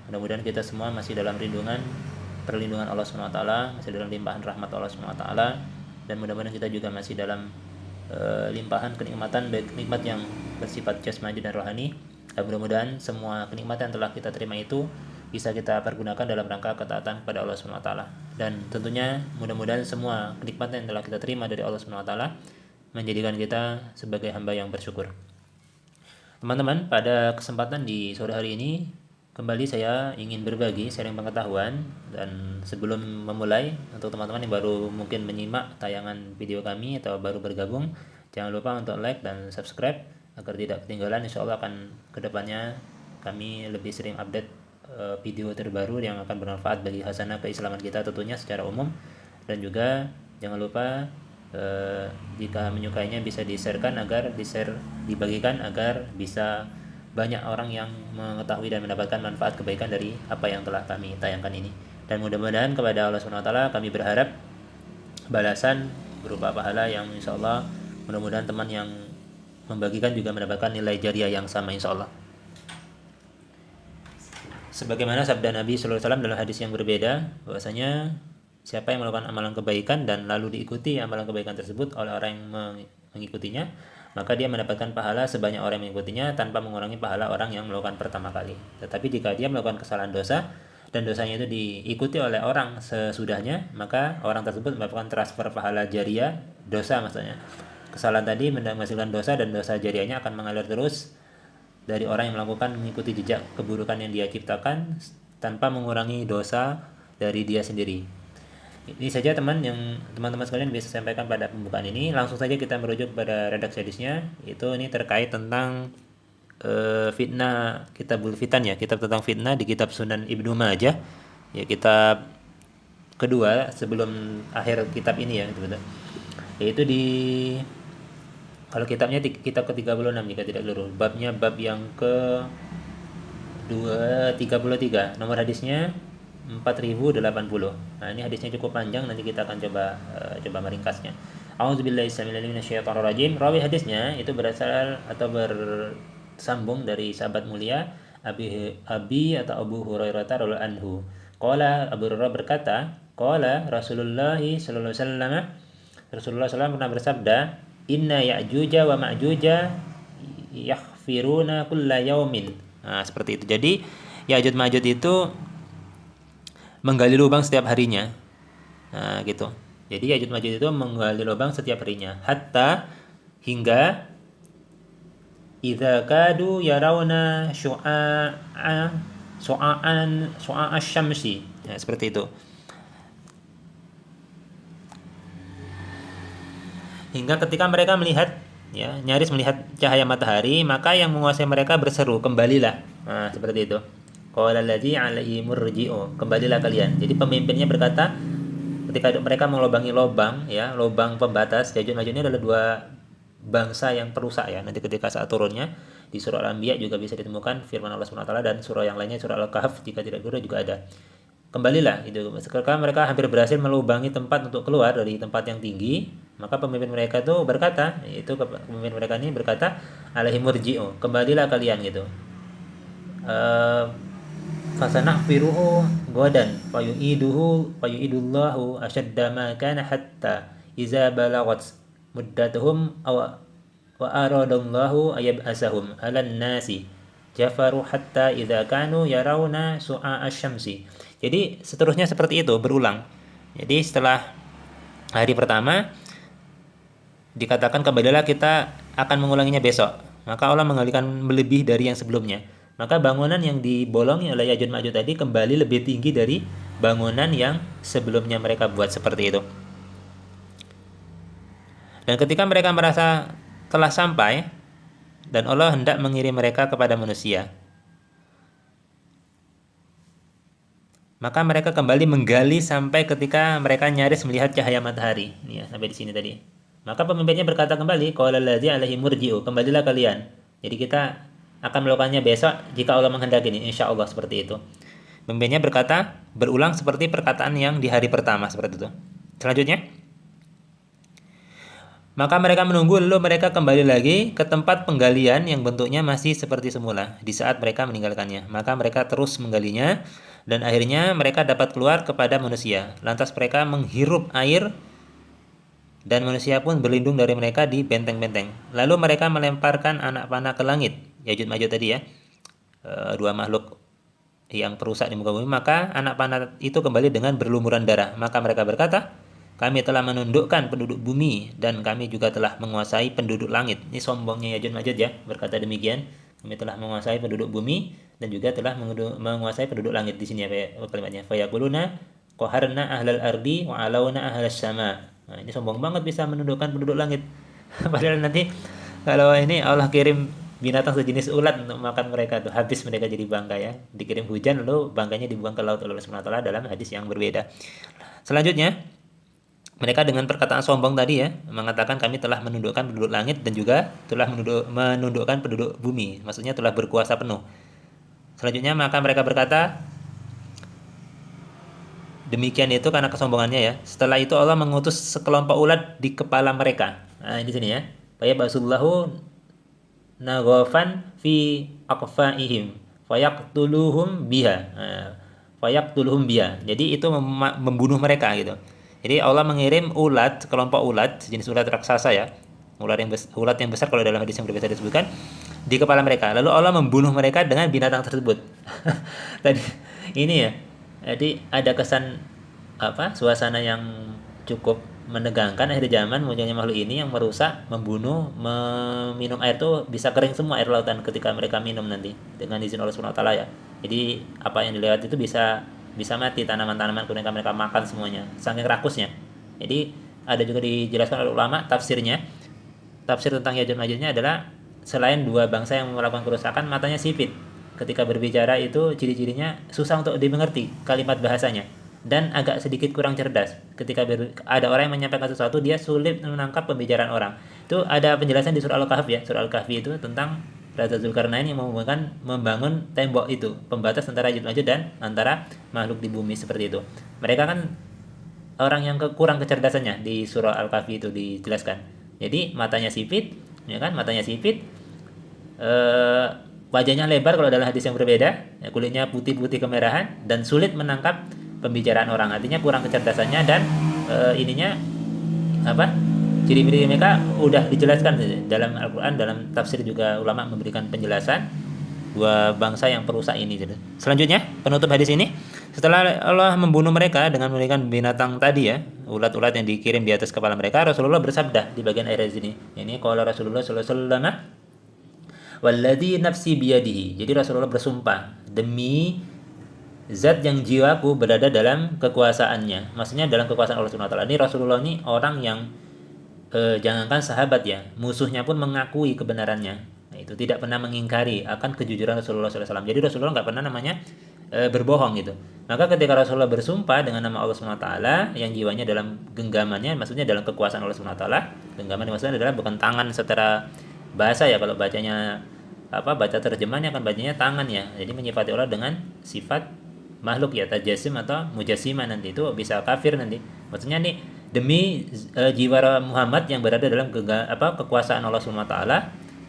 Mudah-mudahan kita semua masih dalam perlindungan Allah Subhanahu wa taala, masih dalam limpahan rahmat Allah Subhanahu wa taala, dan mudah-mudahan kita juga masih dalam limpahan kenikmatan, baik nikmat yang bersifat jasmani dan rohani. Dan mudah-mudahan semua kenikmatan yang telah kita terima itu bisa kita pergunakan dalam rangka ketaatan kepada Allah Subhanahu wa taala. Dan tentunya mudah-mudahan semua kenikmatan yang telah kita terima dari Allah Subhanahu wa taala menjadikan kita sebagai hamba yang bersyukur. Teman-teman, pada kesempatan di sore hari ini kembali saya ingin berbagi sharing pengetahuan. Dan sebelum memulai, untuk teman-teman yang baru mungkin menyimak tayangan video kami atau baru bergabung, jangan lupa untuk like dan subscribe agar tidak ketinggalan. Insya Allah akan kedepannya kami lebih sering update video terbaru yang akan bermanfaat bagi hasanah keislaman kita tentunya secara umum. Dan juga jangan lupa jika menyukainya bisa dibagikan agar bisa banyak orang yang mengetahui dan mendapatkan manfaat kebaikan dari apa yang telah kami tayangkan ini. Dan mudah-mudahan kepada Allah Subhanahu wa taala kami berharap balasan berupa pahala yang insyaallah mudah-mudahan teman yang membagikan juga mendapatkan nilai jariah yang sama insyaallah. Sebagaimana sabda Nabi sallallahu alaihi wasallam dalam hadis yang berbeda, bahwasanya siapa yang melakukan amalan kebaikan dan lalu diikuti amalan kebaikan tersebut oleh orang yang mengikutinya, maka dia mendapatkan pahala sebanyak orang yang mengikutinya tanpa mengurangi pahala orang yang melakukan pertama kali. Tetapi jika dia melakukan kesalahan dosa dan dosanya itu diikuti oleh orang sesudahnya, maka orang tersebut mendapatkan transfer pahala jariah dosa maksudnya. Kesalahan tadi menghasilkan dosa dan dosa jariahnya akan mengalir terus dari orang yang mengikuti jejak keburukan yang dia ciptakan tanpa mengurangi dosa dari dia sendiri. Ini saja teman-teman sekalian bisa sampaikan pada pembukaan ini. Langsung saja kita merujuk pada redaksi hadisnya. Itu ini terkait tentang fitnah, kitabul fitan ya, kitab tentang fitnah di kitab Sunan Ibnu Majah. Ya, kitab kedua sebelum akhir kitab ini ya, gitu. Yaitu kalau kitabnya kitab ke-36 jika tidak keliru. Babnya bab yang ke-233. Nomor hadisnya 4080. Nah, ini hadisnya cukup panjang, nanti kita akan coba meringkasnya. A'udzubillahi minasyaitonir rajim. Rawi hadisnya itu berasal atau bersambung dari sahabat mulia Abi atau Abu Hurairah radhiyallahu anhu. Qala Abu Hurairah berkata, qala Rasulullah sallallahu alaihi wasallam, Rasulullah SAW pernah bersabda, inna ya'juja wa ma'juja yakhfiruna kulla yaumin. Nah, seperti itu. Jadi Ya'juj Ma'juj itu menggali lubang setiap harinya. Nah, gitu. Jadi Ya'juj Ma'juj itu menggali lubang setiap harinya hatta hingga idza kadu yarawna syu'a'an syamsi. Nah, seperti itu. Hingga ketika mereka melihat, ya, nyaris melihat cahaya matahari, maka yang menguasai mereka berseru, kembalilah. Nah, seperti itu. Qala allazi 'alaihi murji'u, kembalilah kalian. Jadi pemimpinnya berkata, ketika mereka melubangi lubang, ya, lubang pembatas. Ya'juj Ma'juj ini adalah dua bangsa yang perusak ya. Nanti ketika saat turunnya di surah Al-Anbiya juga bisa ditemukan firman Allah Subhanahu wa taala, dan surah yang lainnya surah Al-Kahf jika tidak keliru juga ada. Kembalilah itu. Sekarang mereka hampir berhasil melubangi tempat untuk keluar dari tempat yang tinggi, maka pemimpin mereka itu berkata, pemimpin mereka ini berkata, alaihi murji'u, kembalilah kalian gitu. Fasanahfiruhu godan fayu'idullahu asyadda ma kana hatta iza balagat muddatuhum wa aradallahu ayab'asahum 'alan nasi jafaru hatta idza kanu yarawna su'a asy-syamsi. Jadi seterusnya seperti itu berulang. Jadi setelah hari pertama dikatakan kembalilah, kita akan mengulanginya besok. Maka Allah mengalihkan lebih dari yang sebelumnya. Maka bangunan yang dibolongi oleh Ya'juj Ma'juj tadi kembali lebih tinggi dari bangunan yang sebelumnya mereka buat, seperti itu. Dan ketika mereka merasa telah sampai dan Allah hendak mengirim mereka kepada manusia, maka mereka kembali menggali sampai ketika mereka nyaris melihat cahaya matahari. Ini ya, sampai di sini tadi. Maka pemimpinnya berkata kembali, qala allazi 'alaihi murji'u, kembalilah kalian. Jadi kita akan melakukannya besok jika Allah menghendaki ini, insyaallah, seperti itu. Pemimpinnya berkata, berulang seperti perkataan yang di hari pertama, seperti itu. Selanjutnya, Maka mereka menunggu lalu mereka kembali lagi ke tempat penggalian yang bentuknya masih seperti semula di saat mereka meninggalkannya. Maka mereka terus menggalinya dan akhirnya mereka dapat keluar kepada manusia. Lantas mereka menghirup air dan manusia pun berlindung dari mereka di benteng-benteng. Lalu mereka melemparkan anak panah ke langit. Ya'juj Ma'juj tadi ya. Dua makhluk yang perusak di muka bumi. Maka anak panah itu kembali dengan berlumuran darah. Maka mereka berkata, kami telah menundukkan penduduk bumi dan kami juga telah menguasai penduduk langit. Ini sombongnya Ya'juj Ma'juj ya, berkata demikian. Kami telah menguasai penduduk bumi dan juga telah menguasai penduduk langit. Di sini ya kalimatnya. Fayaquluna qaharna ahlal ardi wa alawna ahlas sama. Nah, ini sombong banget bisa menundukkan penduduk langit. Padahal nanti kalau ini Allah kirim binatang sejenis ulat untuk makan mereka tuh, habis mereka jadi bangka ya. Dikirim hujan lalu bangkanya dibuang ke laut oleh Allah Subhanahu wa taala dalam hadis yang berbeda. Selanjutnya, mereka dengan perkataan sombong tadi ya, mengatakan kami telah menundukkan penduduk langit dan juga telah menundukkan penduduk bumi. Maksudnya telah berkuasa penuh. Selanjutnya maka mereka berkata, demikian itu karena kesombongannya ya. Setelah itu Allah mengutus sekelompok ulat di kepala mereka. Nah, di sini ya. Fa basullahu naghafan fi aqfaihim fayaqtuluhum biha. Fayaqtuluhum biha. Jadi itu membunuh mereka gitu. Jadi Allah mengirim ulat, kelompok ulat, jenis ulat raksasa ya. Ulat yang besar kalau dalam hadis yang berbeda disebutkan di kepala mereka. Lalu Allah membunuh mereka dengan binatang tersebut. Tadi ini ya. Jadi ada kesan suasana yang cukup menegangkan akhir zaman munculnya makhluk ini yang merusak, membunuh, meminum air tuh bisa kering semua air lautan ketika mereka minum nanti dengan izin Allah Subhanahu wa taala ya. Jadi apa yang dilewati itu bisa mati tanaman-tanaman kemudian mereka makan semuanya saking rakusnya. Jadi ada juga dijelaskan oleh ulama tafsirnya. Tafsir tentang Ya'juj Ma'jujnya adalah selain dua bangsa yang melakukan kerusakan, matanya sipit. Ketika berbicara itu ciri-cirinya susah untuk dimengerti kalimat bahasanya dan agak sedikit kurang cerdas. Ketika ada orang yang menyampaikan sesuatu, dia sulit menangkap pembicaraan orang. Itu ada penjelasan di surah Al-Kahfi ya. Surah Al-Kahfi itu tentang Raja Zulkarnain yang membangun tembok itu, pembatas antara Ya'juj Ma'juj dan antara makhluk di bumi seperti itu. Mereka kan orang yang kurang kecerdasannya di surah Al-Kahfi itu dijelaskan. Jadi matanya sipit, ya kan? Matanya sipit. Wajahnya lebar kalau dalam hadis yang berbeda, ya, kulitnya putih-putih kemerahan dan sulit menangkap pembicaraan orang. Artinya kurang kecerdasannya dan ciri-ciri mereka udah dijelaskan dalam Al-Quran, dalam tafsir juga ulama memberikan penjelasan dua bangsa yang perusak ini. Selanjutnya penutup hadis ini, setelah Allah membunuh mereka dengan memberikan binatang tadi ya, ulat-ulat yang dikirim di atas kepala mereka, Rasulullah bersabda di bagian akhir sini. Ini kalau Rasulullah sallallahu alaihi wasallam, walladzi nafsi biyadihi. Jadi Rasulullah bersumpah demi zat yang jiwaku berada dalam kekuasaannya. Maksudnya dalam kekuasaan Allah Subhanahu wa taala. Ini Rasulullah ini orang yang jangankan sahabat ya, musuhnya pun mengakui kebenarannya. Nah, itu tidak pernah mengingkari akan kejujuran Rasulullah SAW. Jadi Rasulullah nggak pernah namanya berbohong gitu. Maka ketika Rasulullah bersumpah dengan nama Allah Subhanahu wa taala yang jiwanya dalam genggamannya, maksudnya dalam kekuasaan Allah Subhanahu wa taala. Genggaman maksudnya adalah bukan tangan secara bahasa ya, kalau bacanya baca terjemahannya akan bacanya tangan ya. Jadi menyifati Allah dengan sifat makhluk ya, tajasim atau mujassimah, nanti itu bisa kafir nanti. Maksudnya nih demi jiwa Muhammad yang berada dalam kekuasaan Allah Subhanahu wa taala,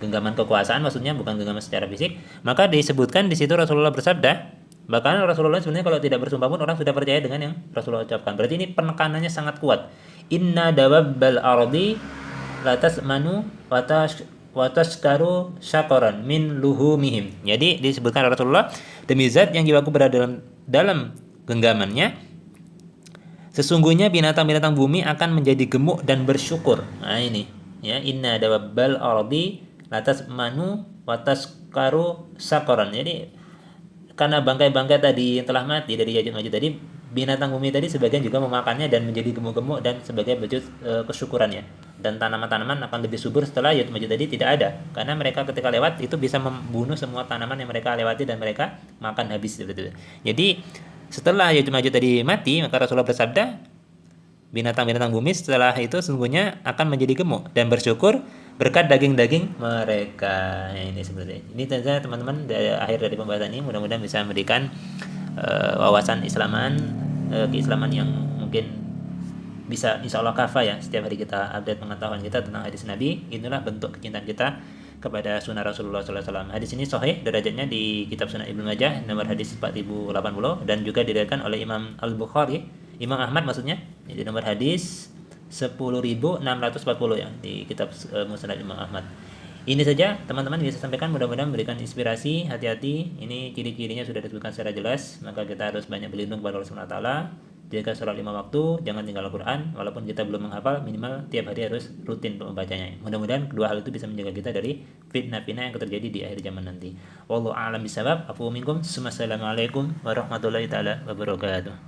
genggaman kekuasaan maksudnya bukan genggaman secara fisik. Maka disebutkan di situ Rasulullah bersabda, bahkan Rasulullah sebenarnya kalau tidak bersumpah pun orang sudah percaya dengan yang Rasulullah ucapkan. Berarti ini penekanannya sangat kuat. Inna dawabbal ardi latasmanu wataskaru syakoran min luhumihim. Jadi disebutkan Rasulullah, demi zat yang jiwaku berada dalam genggamannya, sesungguhnya binatang-binatang bumi akan menjadi gemuk dan bersyukur. Nah ini ya, inna dawabbal ardi latasmanu wataskaru syakoran. Jadi karena bangkai-bangkai tadi yang telah mati dari Ya'juj Ma'juj tadi, binatang bumi tadi sebagian juga memakannya dan menjadi gemuk-gemuk dan sebagai wujud kesyukurannya. Dan tanaman-tanaman akan lebih subur setelah Ya'juj Ma'juj tadi tidak ada, karena mereka ketika lewat itu bisa membunuh semua tanaman yang mereka lewati dan mereka makan habis betul. Jadi setelah Ya'juj Ma'juj tadi mati, maka Rasulullah bersabda, binatang-binatang bumi setelah itu sesungguhnya akan menjadi gemuk dan bersyukur berkat daging-daging mereka. Ini seperti ini saja teman-teman, dari akhir dari pembahasan ini mudah-mudahan bisa memberikan wawasan keislaman yang mungkin bisa insya Allah kafa ya, setiap hari kita update pengetahuan kita tentang hadis Nabi. Inilah bentuk kecintaan kita kepada sunnah Rasulullah SAW. Hadis ini sahih derajatnya di kitab Sunan Ibnu Majah nomor hadis 4080 dan juga diriwayatkan oleh Imam Al-Bukhari, Imam Ahmad maksudnya, jadi nomor hadis 10.640 ya di kitab Musnad Imam Ahmad. Ini saja teman-teman bisa sampaikan, mudah-mudahan memberikan inspirasi. Hati-hati, ini ciri-cirinya sudah disebutkan secara jelas, maka kita harus banyak berlindung kepada Allah Subhanahu wa taala. Jaga sholat 5 waktu, jangan tinggal Al-Quran, walaupun kita belum menghafal, minimal tiap hari harus rutin membacanya. Mudah-mudahan kedua hal itu bisa menjaga kita dari fitnah-fitnah yang terjadi di akhir zaman nanti. Wallahu a'lam bishawab. Afu minkum. Assalamualaikum warahmatullahi taala wabarakatuh.